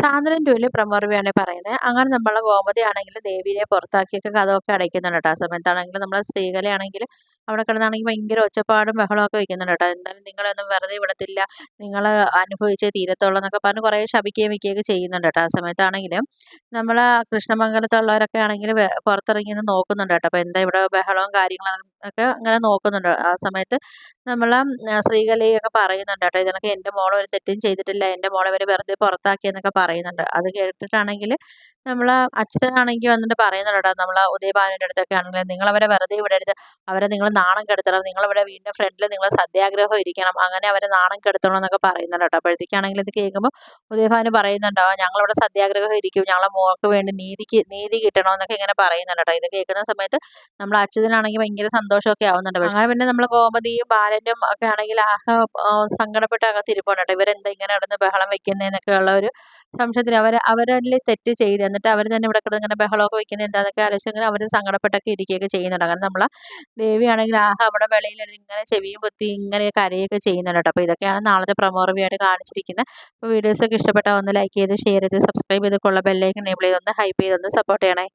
സാന്ദ്രൻ 2-ല് പ്രമോർവിയാണ് പറയുന്നത്. അങ്ങനെ നമ്മളെ ഗോമതി ആണെങ്കിൽ ദേവിയെ പുറത്താക്കിയൊക്കെ കതകൊക്കെ അടയ്ക്കുന്നുണ്ട് കേട്ടോ. ആ സമയത്താണെങ്കിൽ നമ്മളെ ശ്രീകലയാണെങ്കിൽ അവിടെ കിടന്നാണെങ്കിൽ ഭയങ്കര ഒച്ചപ്പാടും ബഹളമൊക്കെ വെക്കുന്നുണ്ട് കേട്ടോ. എന്തായാലും നിങ്ങളെയൊന്നും വെറുതെ വിടത്തില്ല, നിങ്ങൾ അനുഭവിച്ചേ തീരത്തുള്ളൂ എന്നൊക്കെ പറഞ്ഞ് കുറേ ശപിക്കുകയും വിക്കുകയൊക്കെ ചെയ്യുന്നുണ്ട് കേട്ടോ. ആ സമയത്താണെങ്കിലും നമ്മളെ കൃഷ്ണമംഗലത്തുള്ളവരൊക്കെ ആണെങ്കിൽ പുറത്തിറങ്ങി നിന്ന് നോക്കുന്നുണ്ട് കേട്ടോ. അപ്പോൾ എന്താ ഇവിടെ ബഹളവും കാര്യങ്ങളും ഒക്കെ അങ്ങനെ നോക്കുന്നുണ്ട്. ആ സമയത്ത് നമ്മളെ ശ്രീകലയൊക്കെ പറയുന്നുണ്ട് കേട്ടോ, ഇതിനൊക്കെ എൻ്റെ മോൾ ഒരു തെറ്റും ചെയ്തിട്ടില്ല, എൻ്റെ മോളെ ഇവർ വെറുതെ പുറത്താക്കിയെന്നൊക്കെ പറയുന്നുണ്ട്. അത് കേട്ടിട്ടാണെങ്കിൽ നമ്മളെ അച്യുതനാണെങ്കിൽ വന്നിട്ട് പറയുന്നുണ്ട് കേട്ടോ, നമ്മളെ ഉദയഭാനുവിൻ്റെ അടുത്തൊക്കെ ആണെങ്കിൽ നിങ്ങളവരെ വെറുതെ വിടരുത്, അവരെ നിങ്ങൾ നാണം കെടുത്തണം, നിങ്ങളിവിടെ വീടിൻ്റെ ഫ്രണ്ടിൽ നിങ്ങൾ സത്യാഗ്രഹം ഇരിക്കണം, അങ്ങനെ അവരെ നാണം കെടുത്തണം എന്നൊക്കെ പറയുന്നുണ്ട് കേട്ടോ. അപ്പോഴത്തേക്കാണെങ്കിൽ ഇത് കേൾക്കുമ്പോൾ ഉദയഭാനു പറയുന്നുണ്ടോ, ഞങ്ങളിവിടെ സത്യാഗ്രഹം ഇരിക്കും, ഞങ്ങളെ മോൾക്ക് വേണ്ടി നീതി കിട്ടണമെന്നൊക്കെ ഇങ്ങനെ പറയുന്നുണ്ട് കേട്ടോ. ഇത് കേൾക്കുന്ന സമയത്ത് നമ്മളെ അച്യുതനാണെങ്കിൽ ഭയങ്കര സന്തോഷമൊക്കെ ആവുന്നുണ്ട്. അങ്ങനെ പിന്നെ നമ്മളെ ഗോമതിയും ബാലനും ഒക്കെ ആണെങ്കിൽ സങ്കടപ്പെട്ട് അകത്തിരിപ്പുണ്ട് കേട്ടോ. ഇവരെന്താ ഇങ്ങനെ കിടന്ന് ബഹളം വെക്കുന്നതെന്നൊക്കെ ഉള്ള ഒരു സംശയത്തിൽ അവരതിൽ തെറ്റ് ചെയ്ത് എന്നിട്ട് അവർ തന്നെ ഇവിടെ കിടന്ന് ഇങ്ങനെ ബഹളമൊക്കെ വെക്കുന്നത് എന്താണെന്നൊക്കെ ആലോചിച്ച് ഇങ്ങനെ അവർ സങ്കടപ്പെട്ടൊക്കെ ഇരിക്കുകയൊക്കെ ചെയ്യുന്നുണ്ട്. അങ്ങനെ നമ്മളെ ദേവിയാണെങ്കിൽ അവിടെ വെളിയിലിരുന്ന് ഇങ്ങനെ ചെവിയും പൊത്തി ഇങ്ങനെ കരയൊക്കെ ചെയ്യുന്നുണ്ട് കേട്ടോ. അപ്പോൾ ഇതൊക്കെയാണ് നാളത്തെ പ്രൊമോ റിവ്യൂ ആയിട്ട് കാണിച്ചിരിക്കുന്നത്. അപ്പോൾ വീഡിയോസൊക്കെ ഇഷ്ടപ്പെട്ടാൽ ഒന്ന് ലൈക്ക് ചെയ്ത് ഷെയർ ചെയ്ത് സബ്സ്ക്രൈബ് ചെയ്ത് ബെല്ലൈക്കൺ എനേബിൾ ചെയ്ത് ഒന്ന് ഹൈപ്പ് ചെയ്ത് ഒന്ന് സപ്പോർട്ട് ചെയ്യണേ.